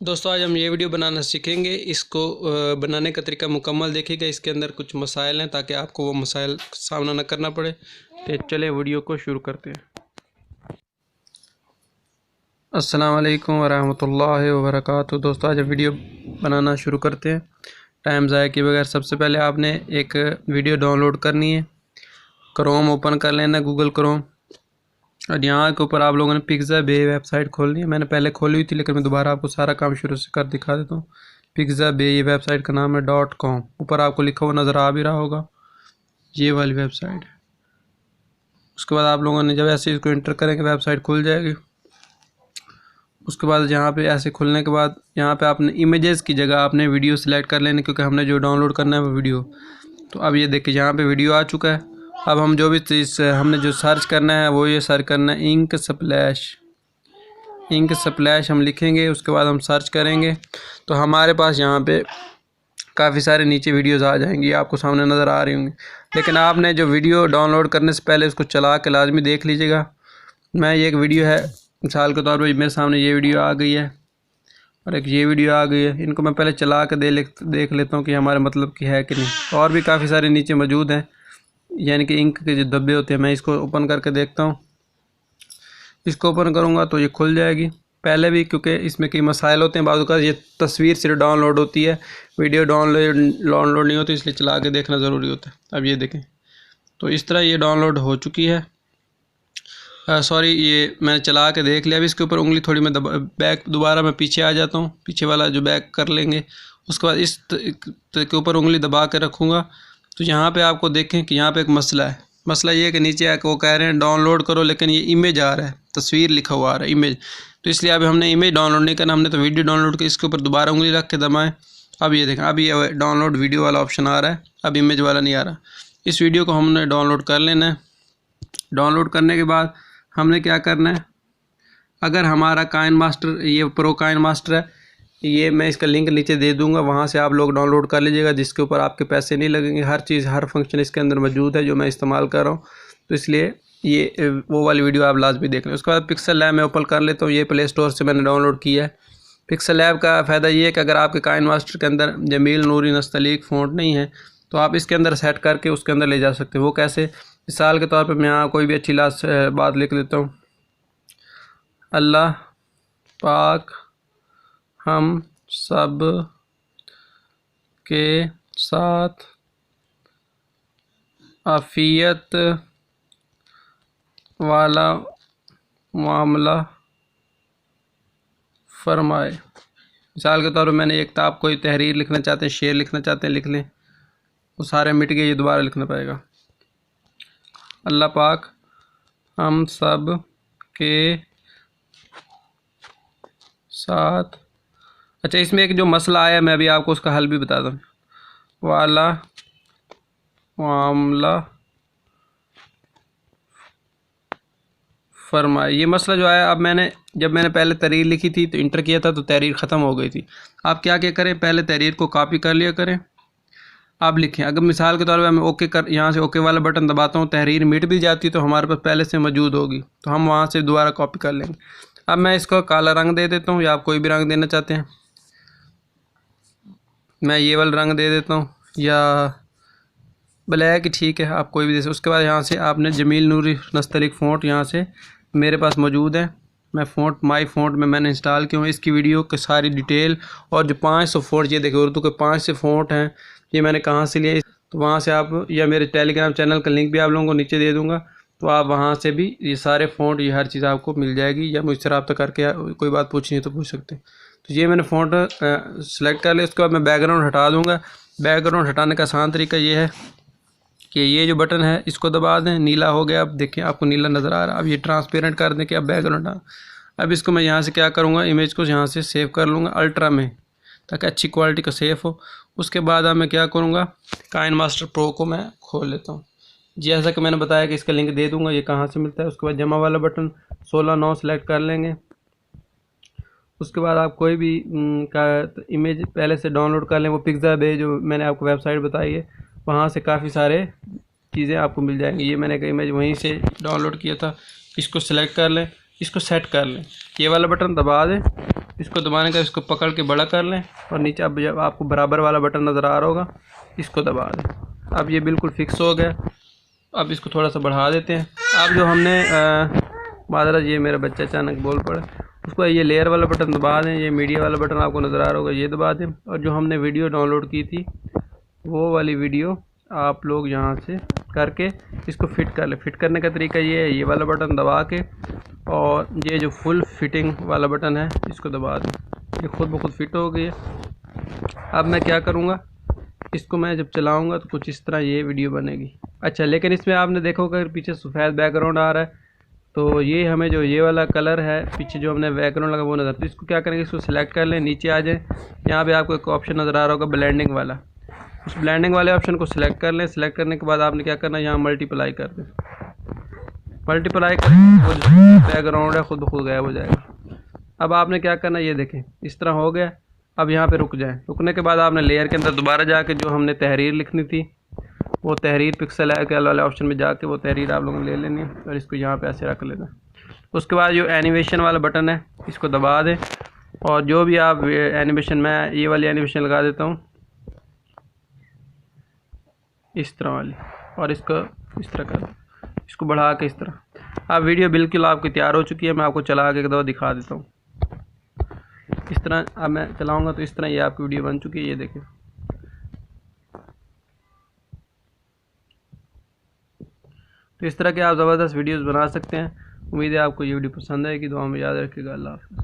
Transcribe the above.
दोस्तों आज हम ये वीडियो बनाना सीखेंगे। इसको बनाने का तरीका मुकम्मल देखिएगा। इसके अंदर कुछ मसाइल हैं ताकि आपको वो मसाइल सामना न करना पड़े। तो चले वीडियो को शुरू करते हैं। अस्सलाम वालेकुम वरहमतुल्लाहि वबरकातुहू। दोस्तों आज हम वीडियो बनाना शुरू करते हैं टाइम ज़ाया किए बगैर। सबसे पहले आपने एक वीडियो डाउनलोड करनी है। क्रोम ओपन कर लेना, गूगल क्रोम, और यहाँ के ऊपर आप लोगों ने पिक्ज़ाबे वेबसाइट खोलनी है। मैंने पहले खोली हुई थी लेकिन मैं दोबारा आपको सारा काम शुरू से कर दिखा देता हूँ। पिक्ज़ाबे ये वेबसाइट का नाम है .com। ऊपर आपको लिखा हुआ नज़र आ भी रहा होगा, ये वाली वेबसाइट है। उसके बाद आप लोगों ने जब ऐसे इसको इंटर करेंगे वेबसाइट खुल जाएगी। उसके बाद यहाँ पे ऐसे खुलने के बाद यहाँ पे आपने इमेजेस की जगह आपने वीडियो सेलेक्ट कर लेनी, क्योंकि हमने जो डाउनलोड करना है वो वीडियो। तो अब ये देखिए यहाँ पे वीडियो आ चुका है। अब हम जो भी चीज़ हमने जो सर्च करना है वो ये सर्च करना है इंक स्प्लैश हम लिखेंगे। उसके बाद हम सर्च करेंगे तो हमारे पास यहाँ पे काफ़ी सारे नीचे वीडियोज़ आ जाएंगी, आपको सामने नज़र आ रही होंगी। लेकिन आपने जो वीडियो डाउनलोड करने से पहले उसको चला के लाजमी देख लीजिएगा। मैं ये एक वीडियो है मिसाल के तौर पर, मेरे सामने ये वीडियो आ गई है और एक ये वीडियो आ गई है। इनको मैं पहले चला के देख लेता हूँ कि हमारे मतलब की है कि नहीं। और भी काफ़ी सारे नीचे मौजूद हैं, यानी कि इंक के जो डब्बे होते हैं। मैं इसको ओपन करके देखता हूँ। इसको ओपन करूँगा तो ये खुल जाएगी। पहले भी क्योंकि इसमें कई मसाइल होते हैं, बाज़ औक़ात ये तस्वीर सिर्फ डाउनलोड होती है, वीडियो डाउनलोड नहीं होती, इसलिए चला के देखना ज़रूरी होता है। अब ये देखें तो इस तरह ये डाउनलोड हो चुकी है। सॉरी, ये मैंने चला के देख लिया। अब इसके ऊपर उंगली थोड़ी मैं बैक दोबारा मैं पीछे आ जाता हूँ, पीछे वाला जो बैक कर लेंगे। उसके बाद इस के ऊपर उंगली दबा के रखूँगा तो यहाँ पे आपको देखें कि यहाँ पे एक मसला है। मसला ये है कि नीचे आके वो कह रहे हैं डाउनलोड करो, लेकिन ये इमेज आ रहा है, तस्वीर लिखा हुआ आ रहा है इमेज। तो इसलिए अभी हमने इमेज डाउनलोड नहीं करना, हमने तो वीडियो डाउनलोड की। इसके ऊपर दोबारा उंगली रख के दबाएँ। अब ये देखें, अब ये डाउनलोड वीडियो वाला ऑप्शन आ रहा है, अब इमेज वाला नहीं आ रहा। इस वीडियो को हमने डाउनलोड कर लेना है। डाउनलोड करने के बाद हमने क्या करना है, अगर हमारा काइन मास्टर ये प्रो काइन मास्टर है, ये मैं इसका लिंक नीचे दे दूंगा, वहाँ से आप लोग डाउनलोड कर लीजिएगा, जिसके ऊपर आपके पैसे नहीं लगेंगे। हर चीज़ हर फंक्शन इसके अंदर मौजूद है जो मैं इस्तेमाल कर रहा हूँ, तो इसलिए ये वो वाली वीडियो आप लाजमी देख लें। उसके बाद पिक्सल लैब मैं ओपन कर लेता हूँ। ये प्ले स्टोर से मैंने डाउनलोड किया है। पिक्सल लैब का फ़ायदा ये है कि अगर आपके काइन मास्टर के अंदर जमील नूरी नस्तलीक फ़ॉन्ट नहीं है तो आप इसके अंदर सेट करके उसके अंदर ले जा सकते हैं। वो कैसे, मिसाल के तौर पर मैं यहाँ कोई भी अच्छी बात लिख देता हूँ, अल्लाह पाक हम सब के साथ आफियत वाला मामला फरमाए। मिसाल के तौर पर मैंने एक किताब कोई तहरीर लिखना चाहते हैं, शेर लिखना चाहते हैं, लिख लें। वो सारे मिट गए, ये दोबारा लिखना पड़ेगा। अल्लाह पाक हम सब के साथ। अच्छा, इसमें एक जो मसला आया मैं अभी आपको उसका हल भी बताता हूँ। वाला मामला फरमाए, ये मसला जो आया। अब जब मैंने पहले तहरीर लिखी थी तो इंटर किया था तो तहरीर ख़त्म हो गई थी। आप क्या करें, पहले तहरीर को कॉपी कर लिया करें, आप लिखें। अगर मिसाल के तौर पर मैं ओके कर यहाँ से ओके वाला बटन दबाता हूँ, तहरीर मिट भी जाती तो हमारे पास पहले से मौजूद होगी, तो हम वहाँ से दोबारा कॉपी कर लेंगे। अब मैं इसको काला रंग दे देता हूँ, या आप कोई भी रंग देना चाहते हैं। मैं ये वाला रंग दे देता हूँ, या ब्लैक, ठीक है, आप कोई भी दे सकते। उसके बाद यहाँ से आपने जमील नूरी नस्तलीक फ़ॉन्ट यहाँ से मेरे पास मौजूद है। मैं माई फ़ॉन्ट में मैंने इंस्टॉल किया हूँ। इसकी वीडियो की सारी डिटेल और जो 500 फ़ॉन्ट, ये देखिए उर्दू के 500 फ़ॉन्ट हैं, ये मैंने कहाँ से लिए, तो वहाँ से आप, या मेरे टेलीग्राम चैनल का लिंक भी आप लोगों को नीचे दे दूँगा, तो आप वहाँ से भी ये सारे फ़ॉन्ट, ये हर चीज़ आपको मिल जाएगी। या मुझसे रब्ता करके कोई बात पूछनी है तो पूछ सकते हैं। तो ये मैंने फ़ॉन्ट सेलेक्ट कर लिया। उसके बाद मैं बैकग्राउंड हटा दूँगा। बैकग्राउंड हटाने का आसान तरीका ये है कि ये जो बटन है इसको दबा दें, नीला हो गया। अब देखिए आपको नीला नज़र आ रहा है। अब ये ट्रांसपेरेंट कर दें कि अब बैकग्राउंड हटा। अब इसको मैं यहाँ से क्या करूँगा, इमेज को यहाँ से सेव कर लूँगा अल्ट्रा में, ताकि अच्छी क्वालिटी का सेव हो। उसके बाद अब मैं क्या करूँगा, काइन मास्टर प्रो को मैं खोल लेता हूँ। जैसा कि मैंने बताया कि इसका लिंक दे दूँगा, ये कहाँ से मिलता है। उसके बाद जमा वाला बटन 16:9 सेलेक्ट कर लेंगे। उसके बाद आप कोई भी का इमेज पहले से डाउनलोड कर लें। वो पिक्ज़ाबे जो मैंने आपको वेबसाइट बताई है, वहाँ से काफ़ी सारे चीज़ें आपको मिल जाएंगी। ये मैंने एक इमेज वहीं से डाउनलोड किया था। इसको सेलेक्ट कर लें, इसको सेट कर लें, ये वाला बटन दबा दें। इसको दबाने का इसको पकड़ के बड़ा कर लें और नीचे अब जब आपको बराबर वाला बटन नज़र आ रहा होगा इसको दबा दें। अब ये बिल्कुल फिक्स हो गया। अब इसको थोड़ा सा बढ़ा देते हैं। अब जो हमने मादरत ये मेरा बच्चा अचानक बोल पड़ा, उसको ये लेयर वाला बटन दबा दें। ये मीडिया वाला बटन आपको नज़र आ रहा होगा, ये दबा दें। और जो हमने वीडियो डाउनलोड की थी वो वाली वीडियो आप लोग यहाँ से करके इसको फिट कर ले। फिट करने का तरीका ये है, ये वाला बटन दबा के और ये जो फुल फिटिंग वाला बटन है इसको दबा दें। ये खुद ब खुद फिट हो गई है। अब मैं क्या करूँगा, इसको मैं जब चलाऊँगा तो कुछ इस तरह ये वीडियो बनेगी। अच्छा, लेकिन इसमें आपने देखा होगा पीछे सफ़ेद बैकग्राउंड आ रहा है, तो ये हमें जो ये वाला कलर है पीछे जो हमने बैकग्राउंड लगा वो नज़र, तो इसको क्या करेंगे, इसको सिलेक्ट कर लें, नीचे आ जाए। यहाँ पे आपको एक ऑप्शन नज़र आ रहा होगा ब्लेंडिंग वाला, उस ब्लेंडिंग वाले ऑप्शन को सिलेक्ट कर लें। सिलेक्ट करने के बाद आपने क्या करना है, यहाँ मल्टीप्लाई कर दें। मल्टीप्लाई कर वो जो बैकग्राउंड है खुद ब खुद गायब हो जाएगा। अब आपने क्या करना है, ये देखें इस तरह हो गया। अब यहाँ पे रुक जाएं। रुकने के बाद आपने लेयर के अंदर दोबारा जाके जो हमने तहरीर लिखनी थी वो तहरीर पिक्सल आइकन वाले ऑप्शन में जाके वो तहरीर आप लोगों ने ले लेनी है और इसको यहाँ पे ऐसे रख लेना। उसके बाद जो एनिमेशन वाला बटन है इसको दबा दें और जो भी आप एनिमेशन, मैं ये वाली एनिमेशन लगा देता हूँ इस तरह वाली, और इसको इस तरह कर, इसको बढ़ा के इस तरह। अब वीडियो बिल्कुल आपकी तैयार हो चुकी है। मैं आपको चला के एक दफ़ा दिखा देता हूँ इस तरह। अब मैं चलाऊँगा तो इस तरह ये आपकी वीडियो बन चुकी है, ये देखें। तो इस तरह के आप ज़बरदस्त वीडियोस बना सकते हैं। उम्मीद है आपको ये वीडियो पसंद आएगी। दुआ में याद रखिएगा। अल्लाह हाफ़िज़।